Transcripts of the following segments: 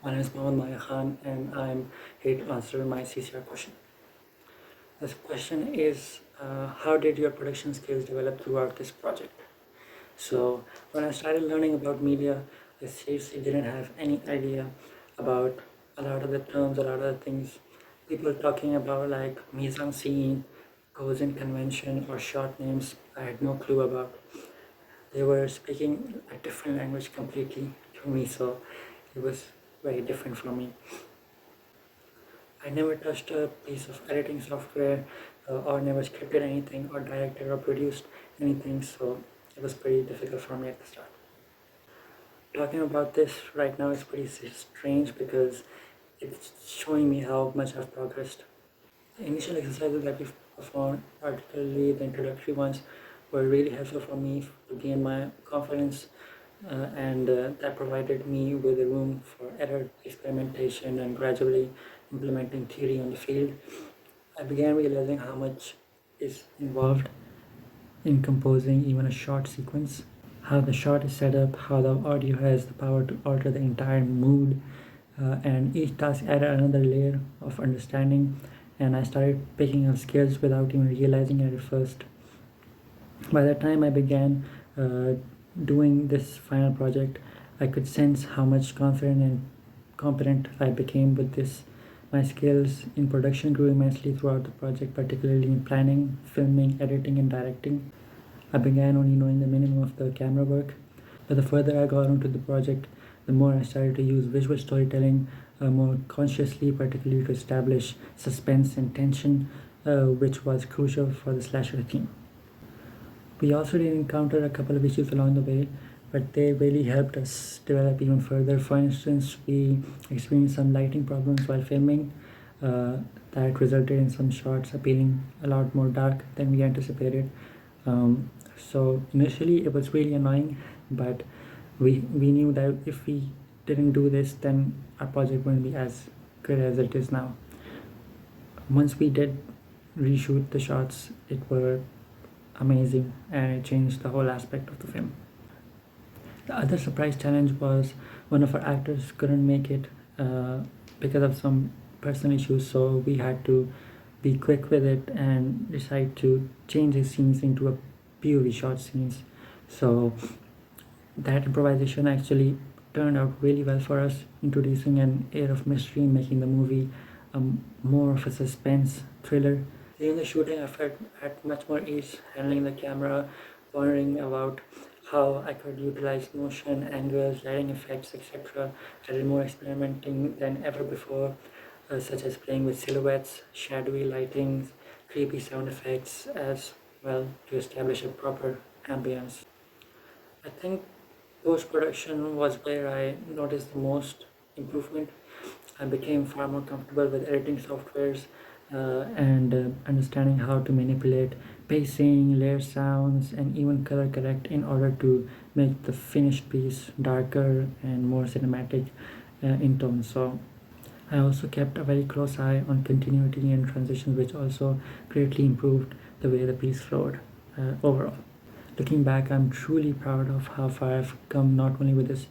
My name is Mohammad Maya Khan and I'm here to answer my CCR question. This question is how did your production skills develop throughout this project? So when I started learning about media, I seriously didn't have any idea about a lot of the terms, a lot of the things people talking about, like mise en scene, pose in convention, or short names. I had no clue about. They were speaking a different language completely to me, so it was very different for me. I never touched a piece of editing software or never scripted anything or directed or produced anything, so it was pretty difficult for me at the start. Talking about this right now is pretty strange because it's showing me how much I've progressed. The initial exercises that we've performed, particularly the introductory ones, were really helpful for me to gain my confidence and that provided me with a room for error, experimentation, and gradually implementing theory on the field. I began realizing how much is involved in composing even a short sequence, how the shot is set up, how the audio has the power to alter the entire mood, and each task added another layer of understanding, and I started picking up skills without even realizing it at first. By the time I began doing this final project, I could sense how much confident and competent I became with this. My skills in production grew immensely throughout the project, particularly in planning, filming, editing, and directing. I began only knowing the minimum of the camera work, but the further I got into the project, the more I started to use visual storytelling more consciously, particularly to establish suspense and tension, which was crucial for the slasher theme. We also did encounter a couple of issues along the way, but they really helped us develop even further. For instance, we experienced some lighting problems while filming that resulted in some shots appearing a lot more dark than we anticipated. So initially it was really annoying, but we knew that if we didn't do this, then our project wouldn't be as good as it is now. Once we did reshoot the shots, it were amazing and it changed the whole aspect of the film. The other surprise challenge was one of our actors couldn't make it because of some personal issues, so we had to be quick with it and decide to change his scenes into a POV shot scenes. So that improvisation actually turned out really well for us, introducing an air of mystery, making the movie more of a suspense thriller. During the shooting, I felt at much more ease handling the camera, wondering about how I could utilize motion, angles, lighting effects, etc. I did more experimenting than ever before, such as playing with silhouettes, shadowy lightings, creepy sound effects, as well to establish a proper ambience. I think post-production was where I noticed the most improvement. I became far more comfortable with editing softwares and understanding how to manipulate pacing, layer sounds, and even color correct in order to make the finished piece darker and more cinematic in tone. So I also kept a very close eye on continuity and transitions, which also greatly improved the way the piece flowed overall. Looking back, I'm truly proud of how far I've come, not only with this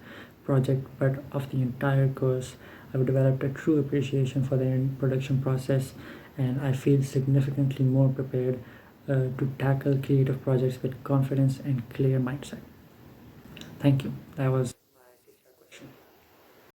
project but of the entire course. I've developed a true appreciation for the production process, and I feel significantly more prepared to tackle creative projects with confidence and clear mindset. Thank you. That was